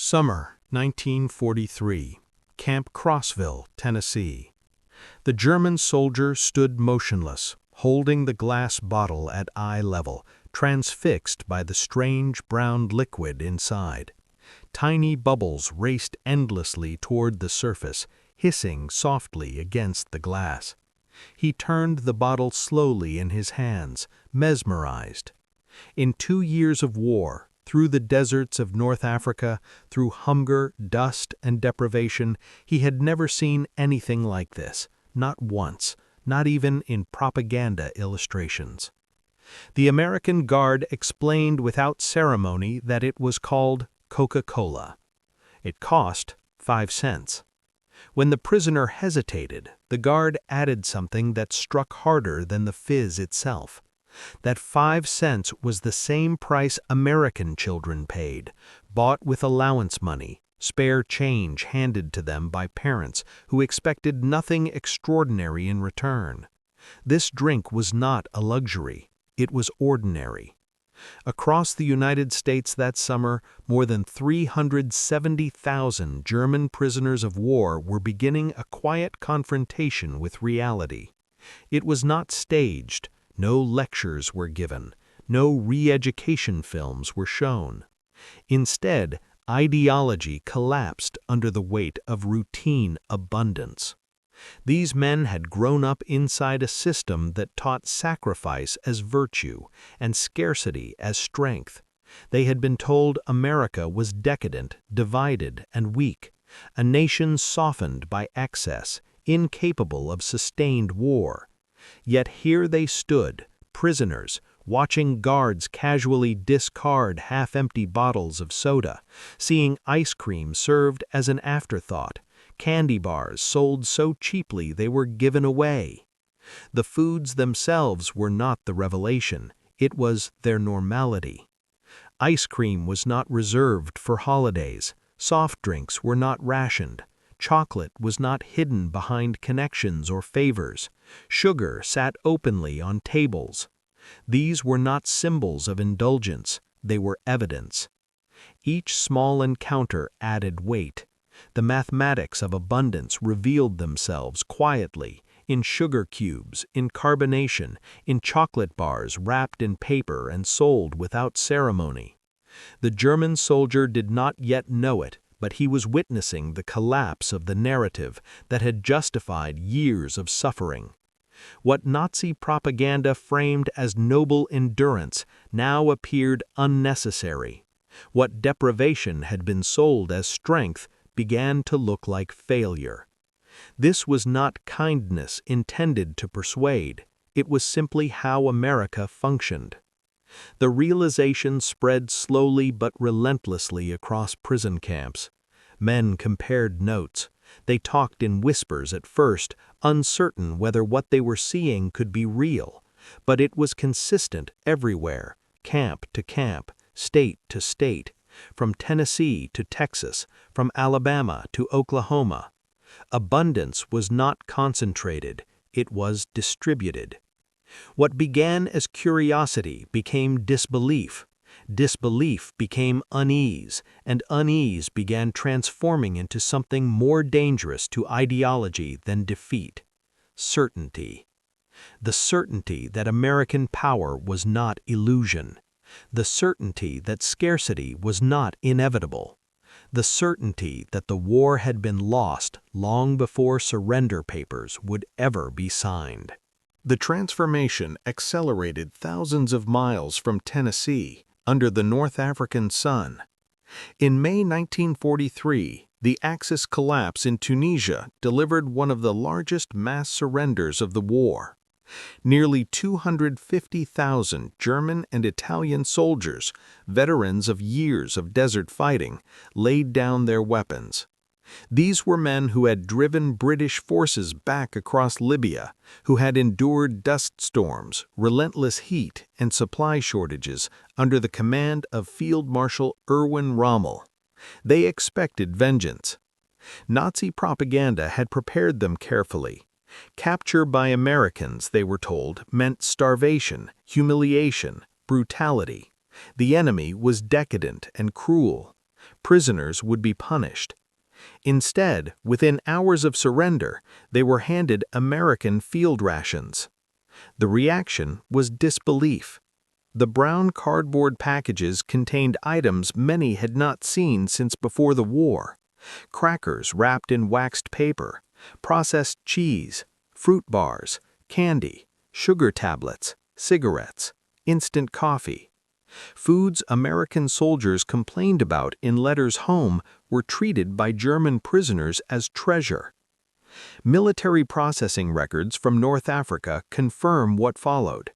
Summer 1943, Camp Crossville, Tennessee. The German soldier stood motionless, holding the glass bottle at eye level, transfixed by the strange brown liquid inside. Tiny bubbles raced endlessly toward the surface, hissing softly against the glass. He turned the bottle slowly in his hands, mesmerized. In 2 years of war, through the deserts of North Africa, through hunger, dust, and deprivation, he had never seen anything like this, not once, not even in propaganda illustrations. The American guard explained without ceremony that it was called Coca-Cola. It cost 5 cents. When the prisoner hesitated, the guard added something that struck harder than the fizz itself. That 5 cents was the same price American children paid, bought with allowance money, spare change handed to them by parents who expected nothing extraordinary in return. This drink was not a luxury, it was ordinary. Across the United States that summer, more than 370,000 German prisoners of war were beginning a quiet confrontation with reality. It was not staged. No lectures were given, no re-education films were shown. Instead, ideology collapsed under the weight of routine abundance. These men had grown up inside a system that taught sacrifice as virtue and scarcity as strength. They had been told America was decadent, divided, and weak, a nation softened by excess, incapable of sustained war. Yet here they stood, prisoners, watching guards casually discard half-empty bottles of soda, seeing ice cream served as an afterthought, candy bars sold so cheaply they were given away. The foods themselves were not the revelation, it was their normality. Ice cream was not reserved for holidays, soft drinks were not rationed. Chocolate was not hidden behind connections or favors. Sugar sat openly on tables. These were not symbols of indulgence, they were evidence. Each small encounter added weight. The mathematics of abundance revealed themselves quietly in sugar cubes, in carbonation, in chocolate bars wrapped in paper and sold without ceremony. The German soldier did not yet know it, but he was witnessing the collapse of the narrative that had justified years of suffering. What Nazi propaganda framed as noble endurance now appeared unnecessary. What deprivation had been sold as strength began to look like failure. This was not kindness intended to persuade, it was simply how America functioned. The realization spread slowly but relentlessly across prison camps. Men compared notes. They talked in whispers at first, uncertain whether what they were seeing could be real. But it was consistent everywhere, camp to camp, state to state, from Tennessee to Texas, from Alabama to Oklahoma. Abundance was not concentrated, it was distributed. What began as curiosity became disbelief. Disbelief became unease, and unease began transforming into something more dangerous to ideology than defeat: certainty. The certainty that American power was not illusion. The certainty that scarcity was not inevitable. The certainty that the war had been lost long before surrender papers would ever be signed. The transformation accelerated thousands of miles from Tennessee, under the North African sun. In May 1943, the Axis collapse in Tunisia delivered one of the largest mass surrenders of the war. Nearly 250,000 German and Italian soldiers, veterans of years of desert fighting, laid down their weapons. These were men who had driven British forces back across Libya, who had endured dust storms, relentless heat, and supply shortages under the command of Field Marshal Erwin Rommel. They expected vengeance. Nazi propaganda had prepared them carefully. Capture by Americans, they were told, meant starvation, humiliation, brutality. The enemy was decadent and cruel. prisoners would be punished. Instead, within hours of surrender, they were handed American field rations. The reaction was disbelief. The brown cardboard packages contained items many had not seen since before the war: crackers wrapped in waxed paper, processed cheese, fruit bars, candy, sugar tablets, cigarettes, instant coffee. Foods American soldiers complained about in letters home were treated by German prisoners as treasure. Military processing records from North Africa confirm what followed.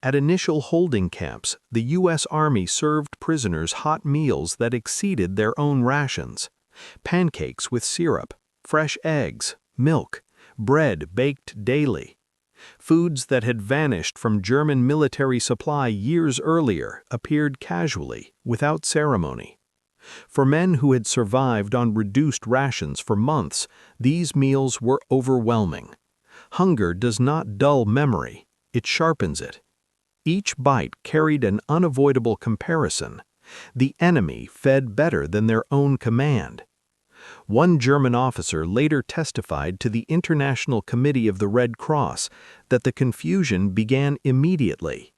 At initial holding camps, the U.S. Army served prisoners hot meals that exceeded their own rations: pancakes with syrup, fresh eggs, milk, bread baked daily. Foods that had vanished from German military supply years earlier appeared casually, without ceremony. For men who had survived on reduced rations for months, these meals were overwhelming. Hunger does not dull memory, it sharpens it. Each bite carried an unavoidable comparison. The enemy fed better than their own command. One German officer later testified to the International Committee of the Red Cross that the confusion began immediately.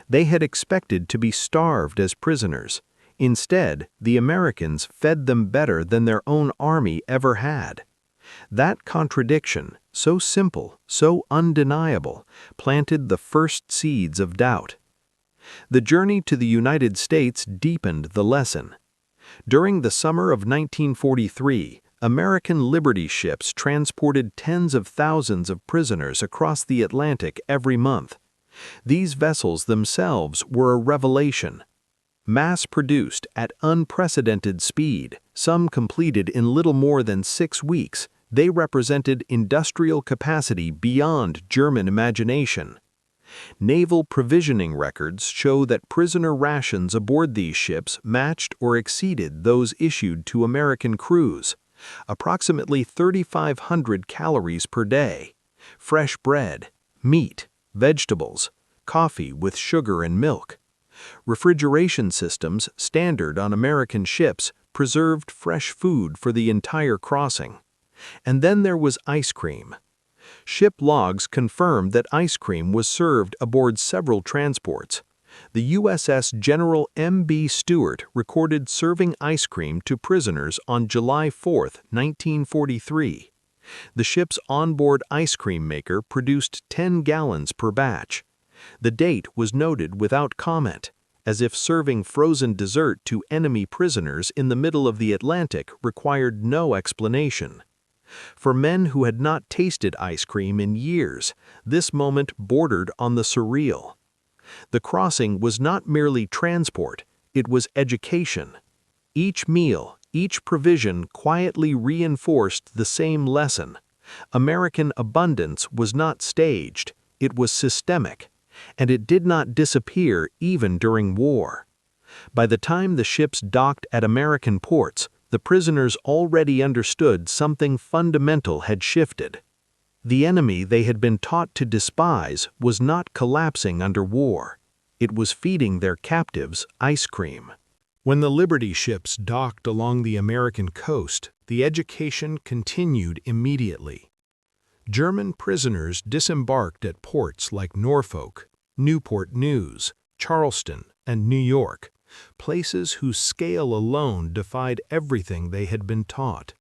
They had expected to be starved as prisoners. Instead, the Americans fed them better than their own army ever had. That contradiction, so simple, so undeniable, planted the first seeds of doubt. The journey to the United States deepened the lesson. During the summer of 1943, American Liberty ships transported tens of thousands of prisoners across the Atlantic every month. These vessels themselves were a revelation. Mass-produced at unprecedented speed, some completed in little more than 6 weeks, they represented industrial capacity beyond German imagination. Naval provisioning records show that prisoner rations aboard these ships matched or exceeded those issued to American crews. Approximately 3,500 calories per day. Fresh bread, meat, vegetables, coffee with sugar and milk. Refrigeration systems, standard on American ships, preserved fresh food for the entire crossing. And then there was ice cream. Ship logs confirmed that ice cream was served aboard several transports. The USS General M.B. Stewart recorded serving ice cream to prisoners on July 4, 1943. The ship's onboard ice cream maker produced 10 gallons per batch. The date was noted without comment, as if serving frozen dessert to enemy prisoners in the middle of the Atlantic required no explanation. For men who had not tasted ice cream in years, this moment bordered on the surreal. The crossing was not merely transport, it was education. Each meal, each provision quietly reinforced the same lesson. American abundance was not staged, it was systemic, and it did not disappear even during war. By the time the ships docked at American ports, the prisoners already understood something fundamental had shifted. The enemy they had been taught to despise was not collapsing under war. It was feeding their captives ice cream. When the Liberty ships docked along the American coast, the education continued immediately. German prisoners disembarked at ports like Norfolk, Newport News, Charleston, and New York, places whose scale alone defied everything they had been taught.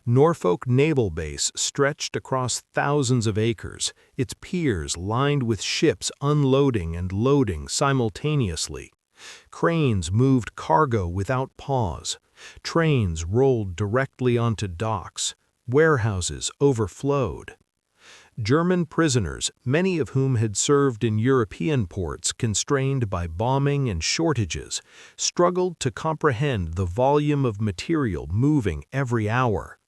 Norfolk Naval Base stretched across thousands of acres, its piers lined with ships unloading and loading simultaneously. Cranes moved cargo without pause. Trains rolled directly onto docks. Warehouses overflowed. German prisoners, many of whom had served in European ports constrained by bombing and shortages, struggled to comprehend the volume of material moving every hour.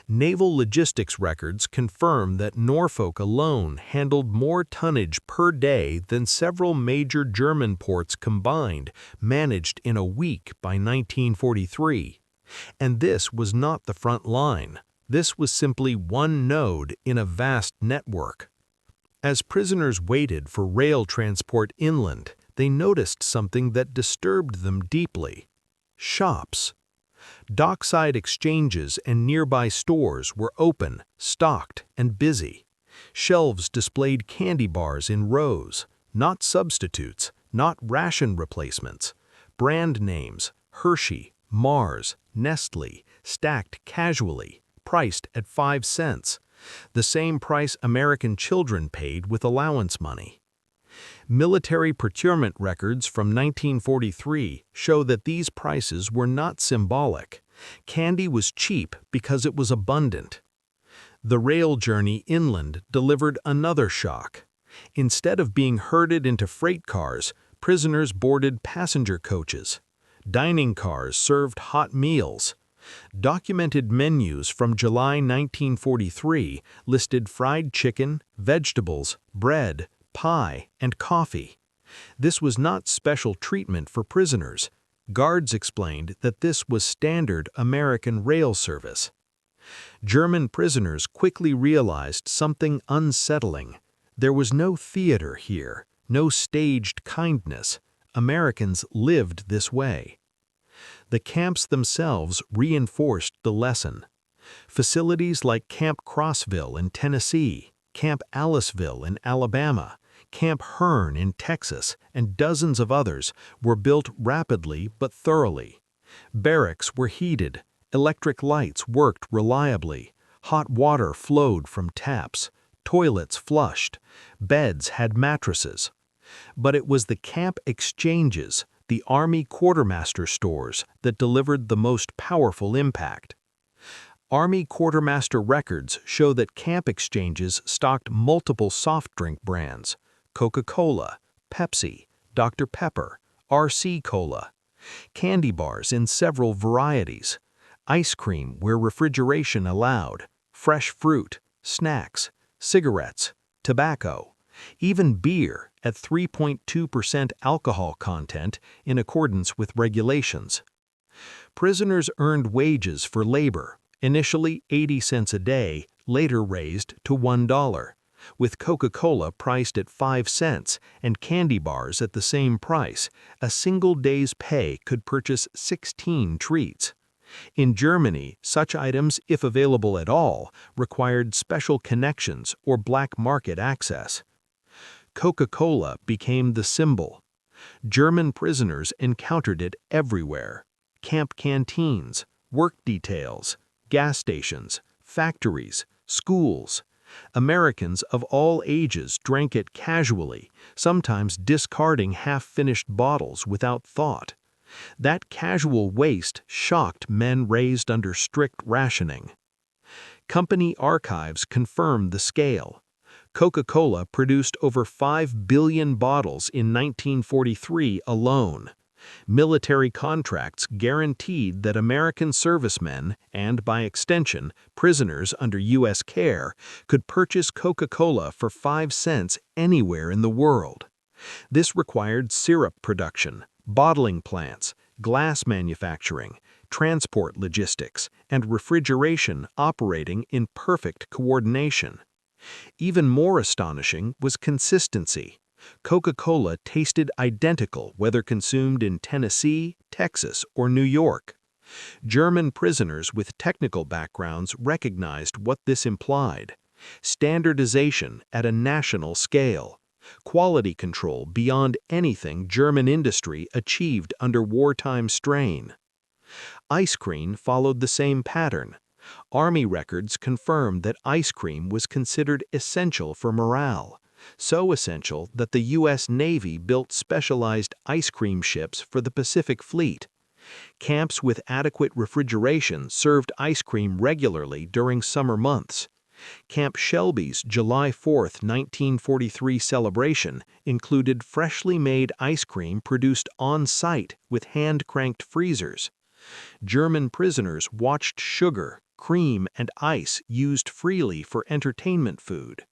Naval logistics records confirm that Norfolk alone handled more tonnage per day than several major German ports combined managed in a week by 1943. And this was not the front line. This was simply one node in a vast network. As prisoners waited for rail transport inland, they noticed something that disturbed them deeply. Shops. Dockside exchanges and nearby stores were open, stocked, and busy. Shelves displayed candy bars in rows, not substitutes, not ration replacements. Brand names, Hershey, Mars, Nestle, stacked casually, priced at 5 cents, the same price American children paid with allowance money. Military procurement records from 1943 show that these prices were not symbolic. Candy was cheap because it was abundant. The rail journey inland delivered another shock. Instead of being herded into freight cars, prisoners boarded passenger coaches. Dining cars served hot meals. Documented menus from July 1943 listed fried chicken, vegetables, bread, pie, and coffee. This was not special treatment for prisoners. Guards explained that this was standard American rail service. German prisoners quickly realized something unsettling. There was no theater here, no staged kindness. Americans lived this way. The camps themselves reinforced the lesson. Facilities like Camp Crossville in Tennessee, Camp Aliceville in Alabama, Camp Hearn in Texas, and dozens of others were built rapidly but thoroughly. Barracks were heated, electric lights worked reliably, hot water flowed from taps, toilets flushed, beds had mattresses. But it was the camp exchanges, the Army quartermaster stores, that delivered the most powerful impact. Army quartermaster records show that camp exchanges stocked multiple soft drink brands: Coca-Cola, Pepsi, Dr. Pepper, RC Cola, candy bars in several varieties, ice cream where refrigeration allowed, fresh fruit, snacks, cigarettes, tobacco, even beer at 3.2% alcohol content in accordance with regulations. Prisoners earned wages for labor, initially 80 cents a day, later raised to $1, with Coca-Cola priced at 5 cents and candy bars at the same price. A single day's pay could purchase 16 treats. In Germany, such items, if available at all, required special connections or black market access. Coca-Cola became the symbol. German prisoners encountered it everywhere: camp canteens, work details, gas stations, factories, schools. Americans of all ages drank it casually, sometimes discarding half-finished bottles without thought. That casual waste shocked men raised under strict rationing. Company archives confirm the scale. Coca-Cola produced over 5 billion bottles in 1943 alone. Military contracts guaranteed that American servicemen, and by extension, prisoners under U.S. care, could purchase Coca-Cola for 5 cents anywhere in the world. This required syrup production, bottling plants, glass manufacturing, transport logistics, and refrigeration operating in perfect coordination. Even more astonishing was consistency. Coca-Cola tasted identical whether consumed in Tennessee, Texas, or New York. German prisoners with technical backgrounds recognized what this implied: standardization at a national scale, quality control beyond anything German industry achieved under wartime strain. Ice cream followed the same pattern. Army records confirm that ice cream was considered essential for morale, so essential that the U.S. Navy built specialized ice cream ships for the Pacific Fleet. Camps with adequate refrigeration served ice cream regularly during summer months. Camp Shelby's July 4, 1943 celebration included freshly made ice cream produced on-site with hand-cranked freezers. German prisoners watched sugar, cream, and ice used freely for entertainment food.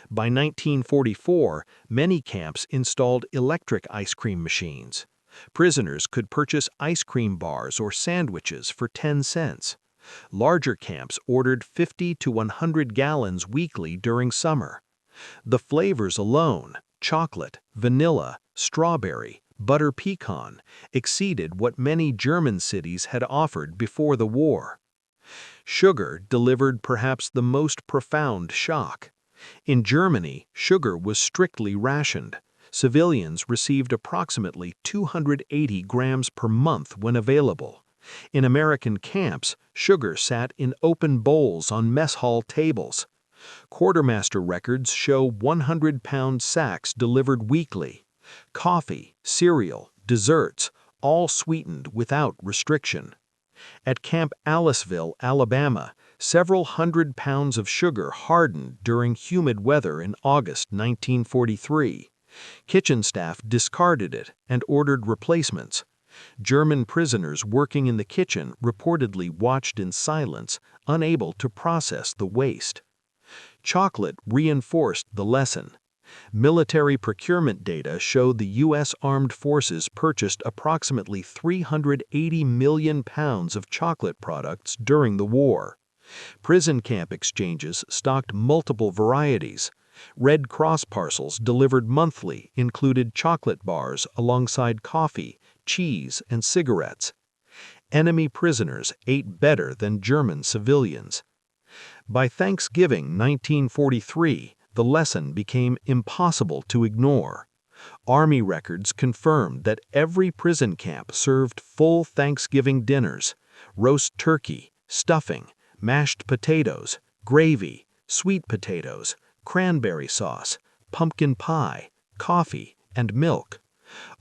By 1944, many camps installed electric ice cream machines. Prisoners could purchase ice cream bars or sandwiches for 10 cents. Larger camps ordered 50 to 100 gallons weekly during summer. The flavors alone, chocolate, vanilla, strawberry, butter pecan, exceeded what many German cities had offered before the war. Sugar delivered perhaps the most profound shock. In Germany, sugar was strictly rationed. Civilians received approximately 280 grams per month when available. In American camps, sugar sat in open bowls on mess hall tables. Quartermaster records show 100-pound sacks delivered weekly. Coffee, cereal, desserts, all sweetened without restriction. At Camp Aliceville, Alabama, several hundred pounds of sugar hardened during humid weather in August 1943. Kitchen staff discarded it and ordered replacements. German prisoners working in the kitchen reportedly watched in silence, unable to process the waste. Chocolate reinforced the lesson. Military procurement data showed the U.S. Armed Forces purchased approximately 380 million pounds of chocolate products during the war. Prison camp exchanges stocked multiple varieties. Red Cross parcels delivered monthly included chocolate bars alongside coffee, cheese, and cigarettes. Enemy prisoners ate better than German civilians. By Thanksgiving 1943, the lesson became impossible to ignore. Army records confirmed that every prison camp served full Thanksgiving dinners: roast turkey, stuffing, mashed potatoes, gravy, sweet potatoes, cranberry sauce, pumpkin pie, coffee, and milk.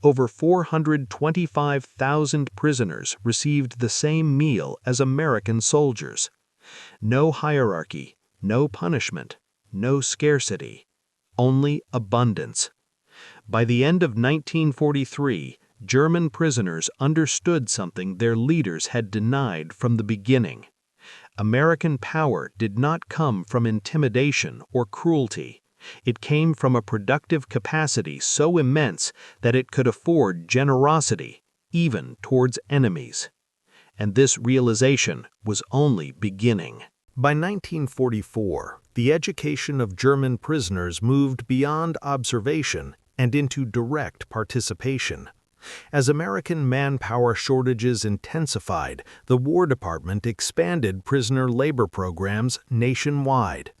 Over 425,000 prisoners received the same meal as American soldiers. No hierarchy, no punishment, no scarcity, only abundance. By the end of 1943, German prisoners understood something their leaders had denied from the beginning. American power did not come from intimidation or cruelty. It came from a productive capacity so immense that it could afford generosity, even towards enemies. And this realization was only beginning. By 1944, the education of German prisoners moved beyond observation and into direct participation. As American manpower shortages intensified, the War Department expanded prisoner labor programs nationwide.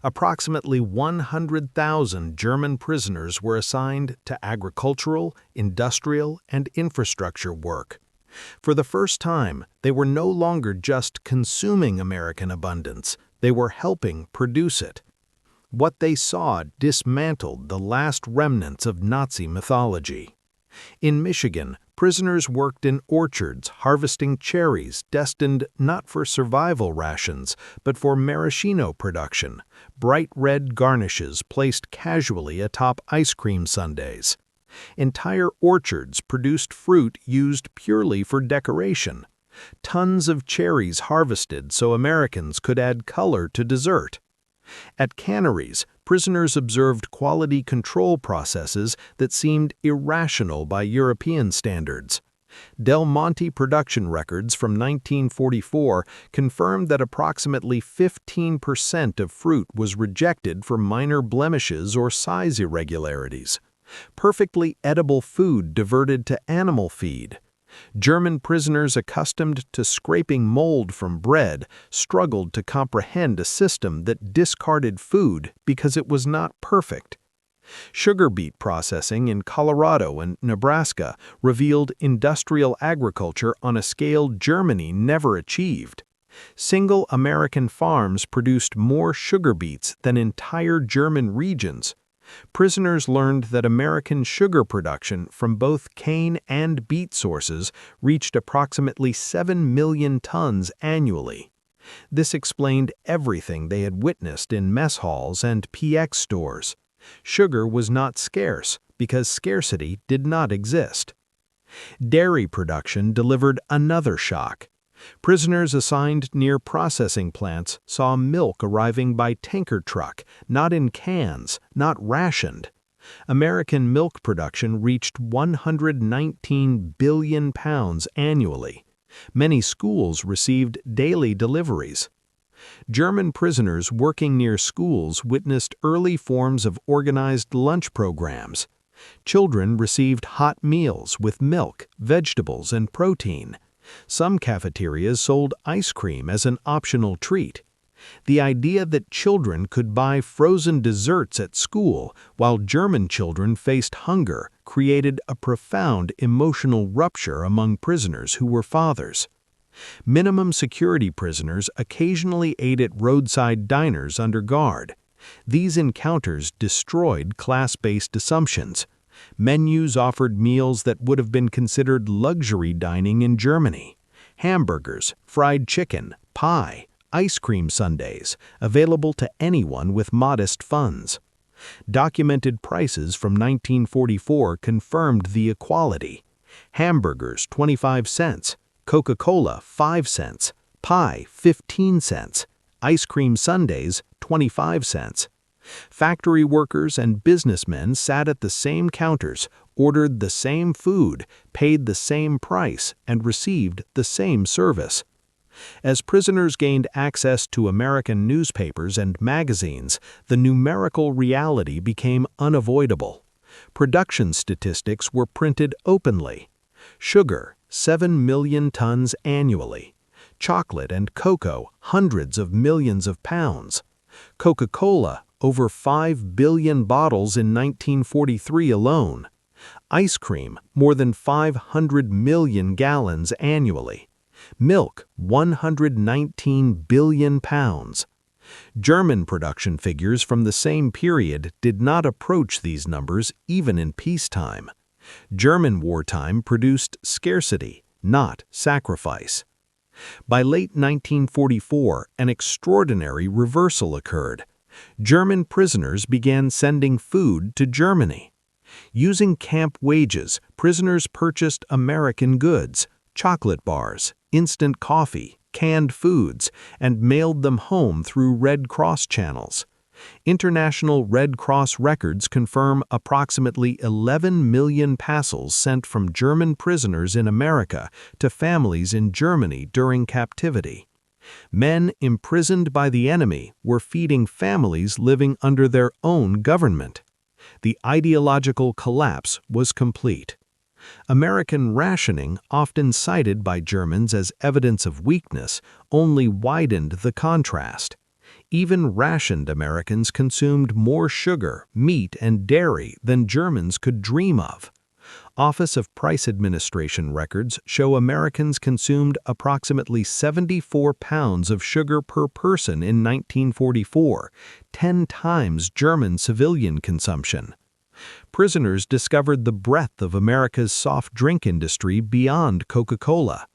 Approximately 100,000 German prisoners were assigned to agricultural, industrial, and infrastructure work. For the first time, they were no longer just consuming American abundance, they were helping produce it. What they saw dismantled the last remnants of Nazi mythology. In Michigan, prisoners worked in orchards harvesting cherries destined not for survival rations, but for maraschino production, bright red garnishes placed casually atop ice cream sundaes. Entire orchards produced fruit used purely for decoration. Tons of cherries harvested so Americans could add color to dessert. At canneries, prisoners observed quality control processes that seemed irrational by European standards. Del Monte production records from 1944 confirmed that approximately 15% of fruit was rejected for minor blemishes or size irregularities. Perfectly edible food diverted to animal feed. German prisoners accustomed to scraping mold from bread struggled to comprehend a system that discarded food because it was not perfect. Sugar beet processing in Colorado and Nebraska revealed industrial agriculture on a scale Germany never achieved. Single American farms produced more sugar beets than entire German regions. Prisoners learned that American sugar production from both cane and beet sources reached approximately 7 million tons annually. This explained everything they had witnessed in mess halls and PX stores. Sugar was not scarce because scarcity did not exist. Dairy production delivered another shock. Prisoners assigned near processing plants saw milk arriving by tanker truck, not in cans, not rationed. American milk production reached 119 billion pounds annually. Many schools received daily deliveries. German prisoners working near schools witnessed early forms of organized lunch programs. Children received hot meals with milk, vegetables, and protein. Some cafeterias sold ice cream as an optional treat. The idea that children could buy frozen desserts at school while German children faced hunger created a profound emotional rupture among prisoners who were fathers. Minimum security prisoners occasionally ate at roadside diners under guard. These encounters destroyed class-based assumptions. Menus offered meals that would have been considered luxury dining in Germany. Hamburgers, fried chicken, pie, ice cream sundaes, available to anyone with modest funds. Documented prices from 1944 confirmed the equality. Hamburgers 25 cents, Coca-Cola 5 cents, pie 15 cents, ice cream sundaes 25 cents. Factory workers and businessmen sat at the same counters, ordered the same food, paid the same price, and received the same service. As prisoners gained access to American newspapers and magazines, the numerical reality became unavoidable. Production statistics were printed openly. Sugar, 7 million tons annually. Chocolate and cocoa, hundreds of millions of pounds. Coca-Cola, over 5 billion bottles in 1943 alone. Ice cream, more than 500 million gallons annually. Milk, 119 billion pounds. German production figures from the same period did not approach these numbers even in peacetime. German wartime produced scarcity, not sacrifice. By late 1944, an extraordinary reversal occurred. German prisoners began sending food to Germany. Using camp wages, prisoners purchased American goods, chocolate bars, instant coffee, canned foods, and mailed them home through Red Cross channels. International Red Cross records confirm approximately 11 million parcels sent from German prisoners in America to families in Germany during captivity. Men imprisoned by the enemy were feeding families living under their own government. The ideological collapse was complete. American rationing, often cited by Germans as evidence of weakness, only widened the contrast. Even rationed Americans consumed more sugar, meat, and dairy than Germans could dream of. Office of Price Administration records show Americans consumed approximately 74 pounds of sugar per person in 1944, 10 times German civilian consumption. Prisoners discovered the breadth of America's soft drink industry beyond Coca-Cola.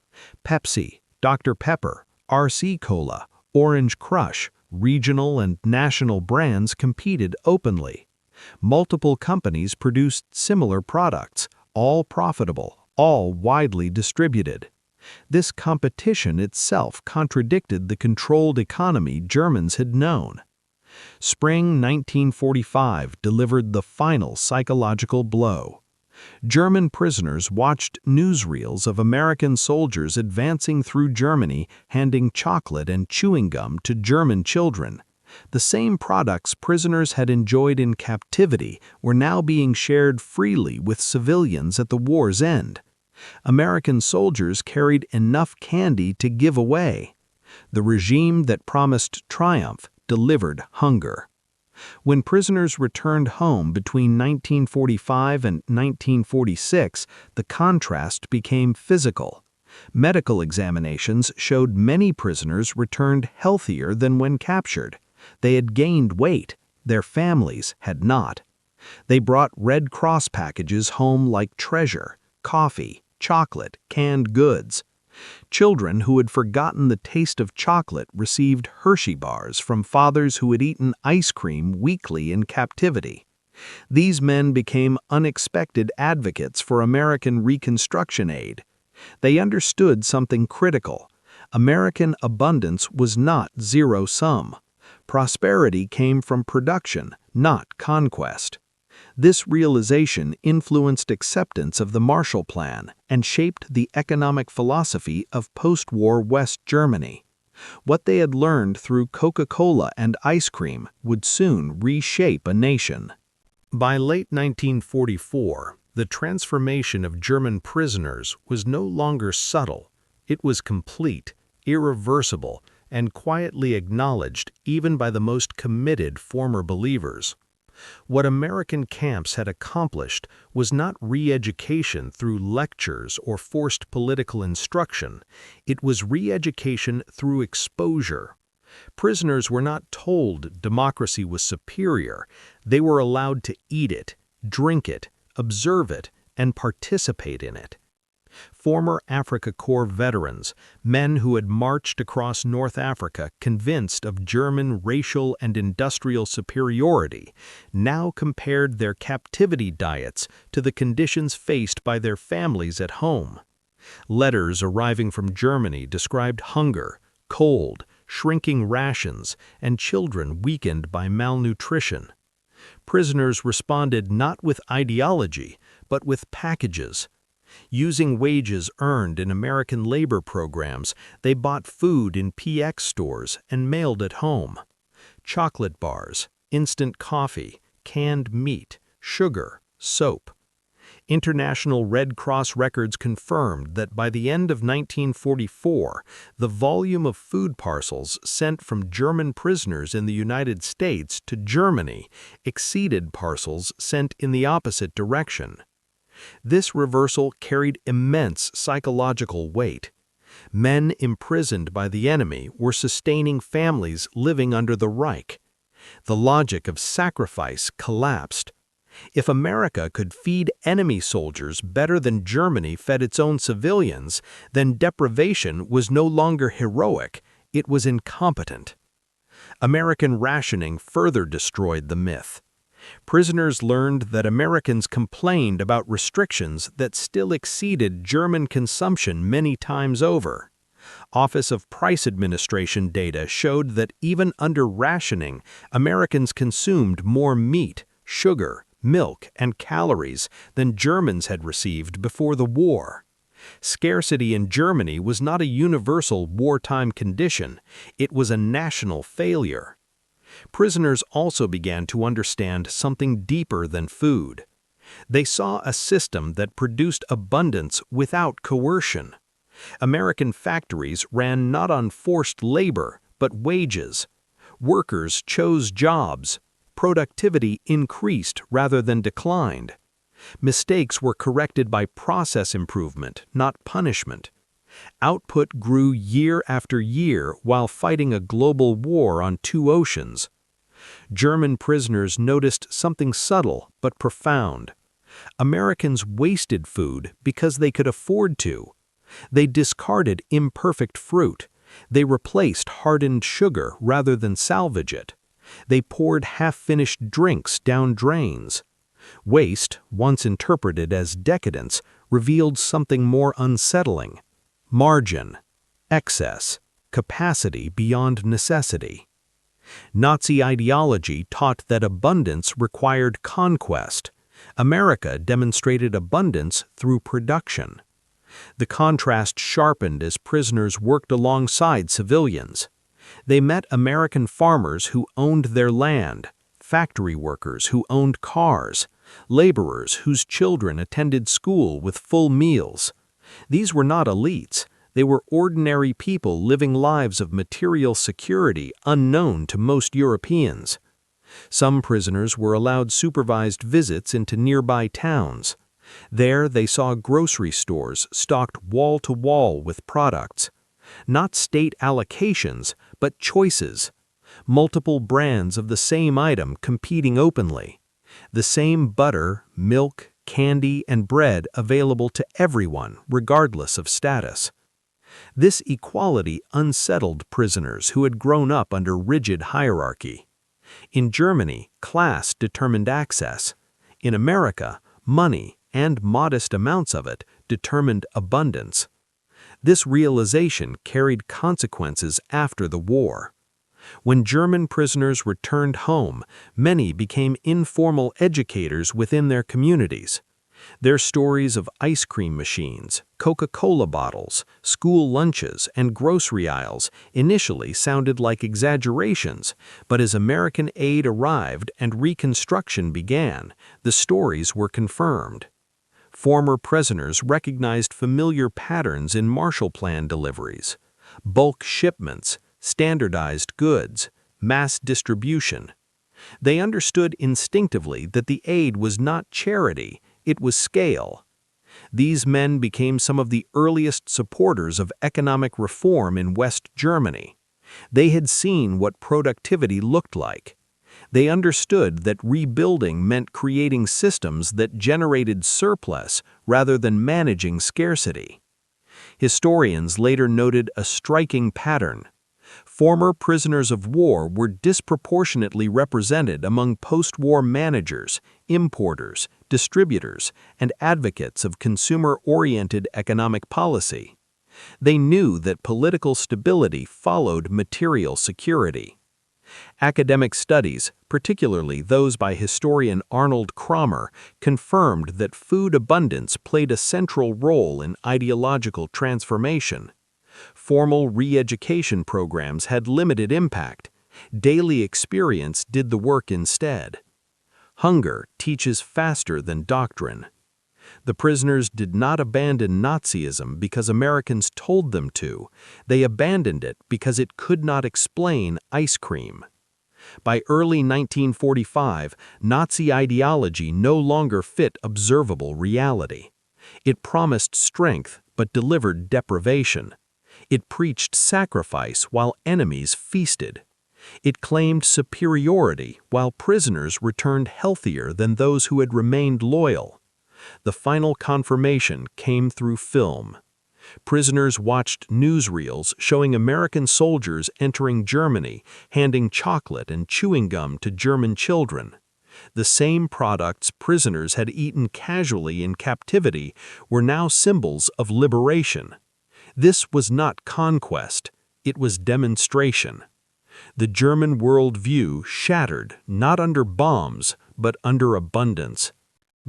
Pepsi, Dr. Pepper, RC Cola, Orange Crush, regional and national brands competed openly. Multiple companies produced similar products, all profitable, all widely distributed. This competition itself contradicted the controlled economy Germans had known. Spring 1945 delivered the final psychological blow. German prisoners watched newsreels of American soldiers advancing through Germany handing chocolate and chewing gum to German children. The same products prisoners had enjoyed in captivity were now being shared freely with civilians at the war's end. American soldiers carried enough candy to give away. The regime that promised triumph delivered hunger. When prisoners returned home between 1945 and 1946, the contrast became physical. Medical examinations showed many prisoners returned healthier than when captured. They had gained weight, their families had not. They brought Red Cross packages home like treasure, coffee, chocolate, canned goods. Children who had forgotten the taste of chocolate received Hershey bars from fathers who had eaten ice cream weekly in captivity. These men became unexpected advocates for American Reconstruction aid. They understood something critical. American abundance was not zero-sum. Prosperity came from production, not conquest. This realization influenced acceptance of the Marshall Plan and shaped the economic philosophy of post-war West Germany. What they had learned through Coca-Cola and ice cream would soon reshape a nation. By late 1944, the transformation of German prisoners was no longer subtle. It was complete, irreversible, and quietly acknowledged even by the most committed former believers. What American camps had accomplished was not re-education through lectures or forced political instruction. It was re-education through exposure. Prisoners were not told democracy was superior. They were allowed to eat it, drink it, observe it, and participate in it. Former Afrika Korps veterans, men who had marched across North Africa convinced of German racial and industrial superiority, now compared their captivity diets to the conditions faced by their families at home. Letters arriving from Germany described hunger, cold, shrinking rations, and children weakened by malnutrition. Prisoners responded not with ideology, but with packages. Using wages earned in American labor programs, they bought food in PX stores and mailed it home. Chocolate bars, instant coffee, canned meat, sugar, soap. International Red Cross records confirmed that by the end of 1944, the volume of food parcels sent from German prisoners in the United States to Germany exceeded parcels sent in the opposite direction. This reversal carried immense psychological weight. Men imprisoned by the enemy were sustaining families living under the Reich. The logic of sacrifice collapsed. If America could feed enemy soldiers better than Germany fed its own civilians, then deprivation was no longer heroic, it was incompetent. American rationing further destroyed the myth. Prisoners learned that Americans complained about restrictions that still exceeded German consumption many times over. Office of Price Administration data showed that even under rationing, Americans consumed more meat, sugar, milk, and calories than Germans had received before the war. Scarcity in Germany was not a universal wartime condition, it was a national failure. Prisoners also began to understand something deeper than food. They saw a system that produced abundance without coercion. American factories ran not on forced labor, but wages. Workers chose jobs. Productivity increased rather than declined. Mistakes were corrected by process improvement, not punishment. Output grew year after year while fighting a global war on two oceans. German prisoners noticed something subtle but profound. Americans wasted food because they could afford to. They discarded imperfect fruit. They replaced hardened sugar rather than salvage it. They poured half-finished drinks down drains. Waste, once interpreted as decadence, revealed something more unsettling: margin, excess, capacity beyond necessity. Nazi ideology taught that abundance required conquest. America demonstrated abundance through production. The contrast sharpened as prisoners worked alongside civilians. They met American farmers who owned their land, factory workers who owned cars, laborers whose children attended school with full meals. These were not elites. They were ordinary people living lives of material security unknown to most Europeans. Some prisoners were allowed supervised visits into nearby towns. There they saw grocery stores stocked wall to wall with products. Not state allocations, but choices. Multiple brands of the same item competing openly. The same butter, milk, candy, and bread available to everyone, regardless of status. This equality unsettled prisoners who had grown up under rigid hierarchy. In Germany, class determined access. In America, money, and modest amounts of it, determined abundance. This realization carried consequences after the war. When German prisoners returned home, many became informal educators within their communities. Their stories of ice cream machines, Coca-Cola bottles, school lunches, and grocery aisles initially sounded like exaggerations, but as American aid arrived and Reconstruction began, the stories were confirmed. Former prisoners recognized familiar patterns in Marshall Plan deliveries: bulk shipments, standardized goods, mass distribution. They understood instinctively that the aid was not charity, it was scale. These men became some of the earliest supporters of economic reform in West Germany. They had seen what productivity looked like. They understood that rebuilding meant creating systems that generated surplus rather than managing scarcity. Historians later noted a striking pattern. Former prisoners of war were disproportionately represented among post-war managers, importers, distributors, and advocates of consumer-oriented economic policy. They knew that political stability followed material security. Academic studies, particularly those by historian Arnold Cromer, confirmed that food abundance played a central role in ideological transformation. Formal re-education programs had limited impact. Daily experience did the work instead. Hunger teaches faster than doctrine. The prisoners did not abandon Nazism because Americans told them to. They abandoned it because it could not explain ice cream. By early 1945, Nazi ideology no longer fit observable reality. It promised strength but delivered deprivation. It preached sacrifice while enemies feasted. It claimed superiority while prisoners returned healthier than those who had remained loyal. The final confirmation came through film. Prisoners watched newsreels showing American soldiers entering Germany, handing chocolate and chewing gum to German children. The same products prisoners had eaten casually in captivity were now symbols of liberation. This was not conquest, it was demonstration. The German worldview shattered not under bombs, but under abundance.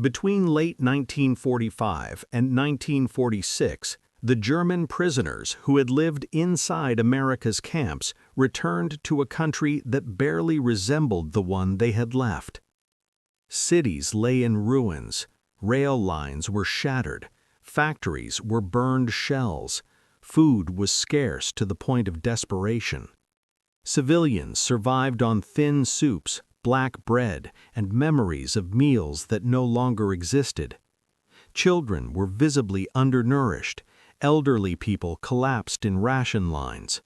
Between late 1945 and 1946, the German prisoners who had lived inside America's camps returned to a country that barely resembled the one they had left. Cities lay in ruins, rail lines were shattered, factories were burned shells, food was scarce to the point of desperation. Civilians survived on thin soups, black bread, and memories of meals that no longer existed. Children were visibly undernourished, elderly people collapsed in ration lines.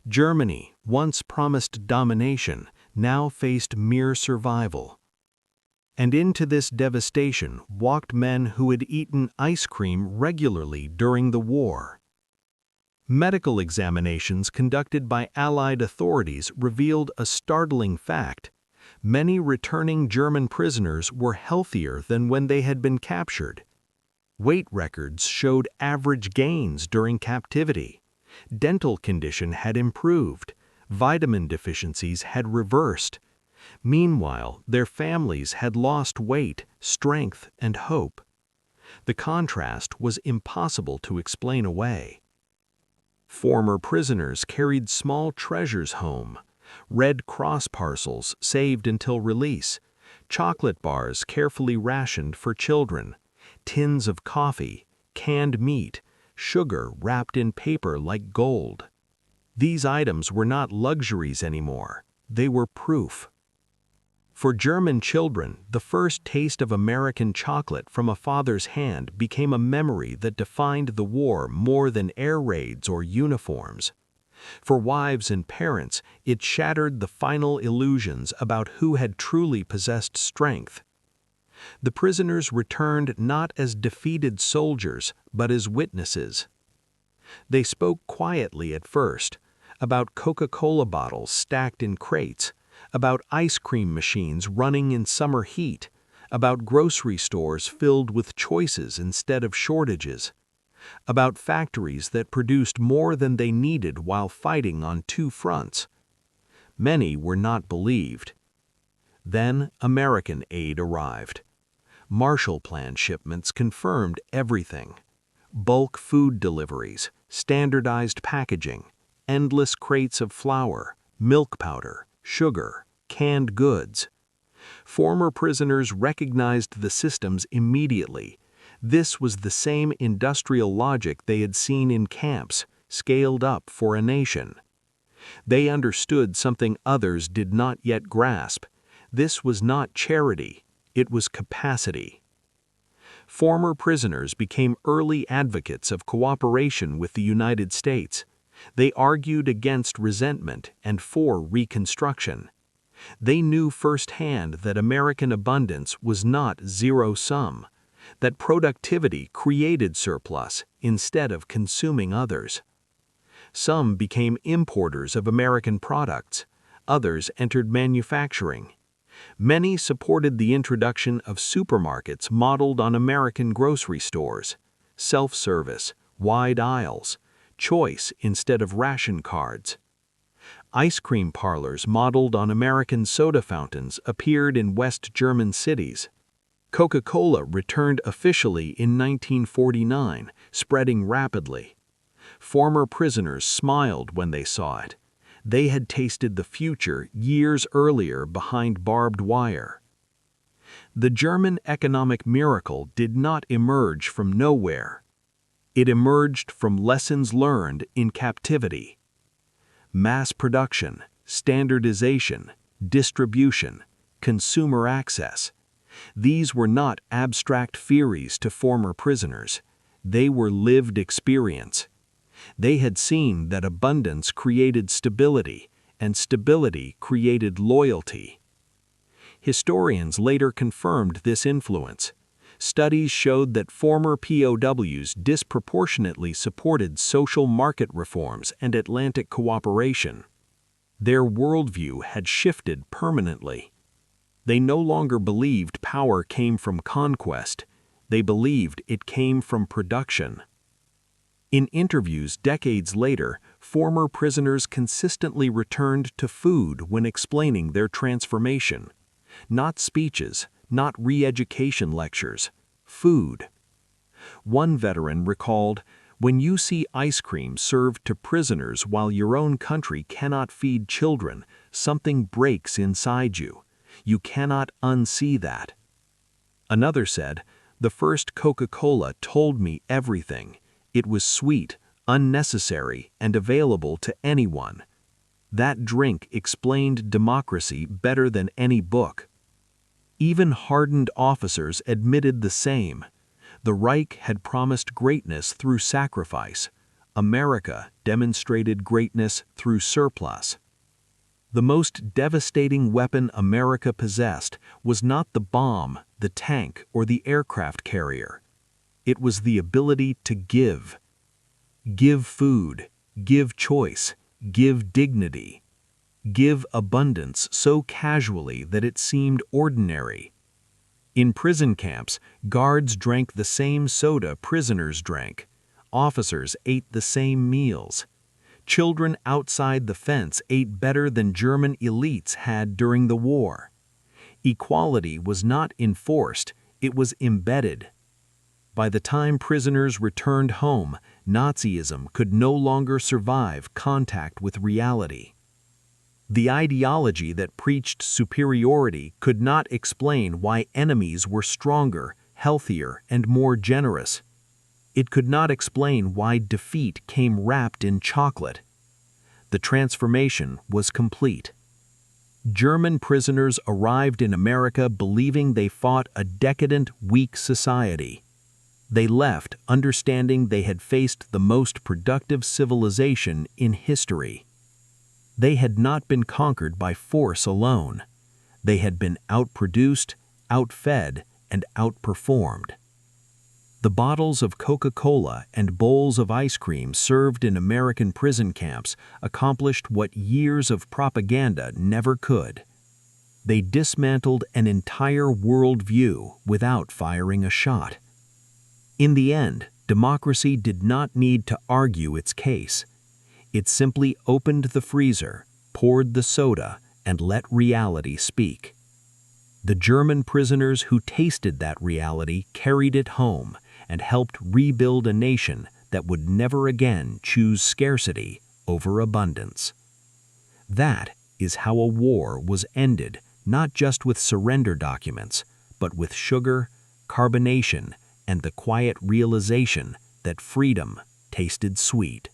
Germany, once promised domination, now faced mere survival. And into this devastation walked men who had eaten ice cream regularly during the war. Medical examinations conducted by Allied authorities revealed a startling fact. Many returning German prisoners were healthier than when they had been captured. Weight records showed average gains during captivity. Dental condition had improved. Vitamin deficiencies had reversed. Meanwhile, their families had lost weight, strength, and hope. The contrast was impossible to explain away. Former prisoners carried small treasures home: Red Cross parcels saved until release, chocolate bars carefully rationed for children, tins of coffee, canned meat, sugar wrapped in paper like gold. These items were not luxuries anymore, they were proof. For German children, the first taste of American chocolate from a father's hand became a memory that defined the war more than air raids or uniforms. For wives and parents, it shattered the final illusions about who had truly possessed strength. The prisoners returned not as defeated soldiers, but as witnesses. They spoke quietly at first, about Coca-Cola bottles stacked in crates, about ice cream machines running in summer heat, about grocery stores filled with choices instead of shortages, about factories that produced more than they needed while fighting on two fronts. Many were not believed. Then American aid arrived. Marshall Plan shipments confirmed everything. Bulk food deliveries, standardized packaging, endless crates of flour, milk powder, sugar, canned goods. Former prisoners recognized the systems immediately. This was the same industrial logic they had seen in camps, scaled up for a nation. They understood something others did not yet grasp. This was not charity, it was capacity. Former prisoners became early advocates of cooperation with the United States. They argued against resentment and for reconstruction. They knew firsthand that American abundance was not zero-sum, that productivity created surplus instead of consuming others. Some became importers of American products, others entered manufacturing. Many supported the introduction of supermarkets modeled on American grocery stores, self-service, wide aisles, choice instead of ration cards. Ice cream parlors modeled on American soda fountains appeared in West German cities. Coca-Cola returned officially in 1949, spreading rapidly. Former prisoners smiled when they saw it. They had tasted the future years earlier behind barbed wire. The German economic miracle did not emerge from nowhere. It emerged from lessons learned in captivity. Mass production, standardization, distribution, consumer access. These were not abstract theories to former prisoners. They were lived experience. They had seen that abundance created stability, and stability created loyalty. Historians later confirmed this influence. Studies showed that former POWs disproportionately supported social market reforms and Atlantic cooperation. Their worldview had shifted permanently. They no longer believed power came from conquest. They believed it came from production. In interviews decades later, former prisoners consistently returned to food when explaining their transformation. Not speeches, not re-education lectures, food. One veteran recalled, "When you see ice cream served to prisoners while your own country cannot feed children, something breaks inside you. You cannot unsee that." Another said, "The first Coca-Cola told me everything. It was sweet, unnecessary, and available to anyone. That drink explained democracy better than any book." Even hardened officers admitted the same. The Reich had promised greatness through sacrifice. America demonstrated greatness through surplus. The most devastating weapon America possessed was not the bomb, the tank, or the aircraft carrier. It was the ability to give. Give food, give choice, give dignity. Give abundance so casually that it seemed ordinary. In prison camps, guards drank the same soda prisoners drank. Officers ate the same meals. Children outside the fence ate better than German elites had during the war. Equality was not enforced, it was embedded. By the time prisoners returned home, Nazism could no longer survive contact with reality. The ideology that preached superiority could not explain why enemies were stronger, healthier, and more generous. It could not explain why defeat came wrapped in chocolate. The transformation was complete. German prisoners arrived in America believing they fought a decadent, weak society. They left understanding they had faced the most productive civilization in history. They had not been conquered by force alone. They had been outproduced, outfed, and outperformed. The bottles of Coca-Cola and bowls of ice cream served in American prison camps accomplished what years of propaganda never could. They dismantled an entire worldview without firing a shot. In the end, democracy did not need to argue its case. It simply opened the freezer, poured the soda, and let reality speak. The German prisoners who tasted that reality carried it home and helped rebuild a nation that would never again choose scarcity over abundance. That is how a war was ended, not just with surrender documents, but with sugar, carbonation, and the quiet realization that freedom tasted sweet.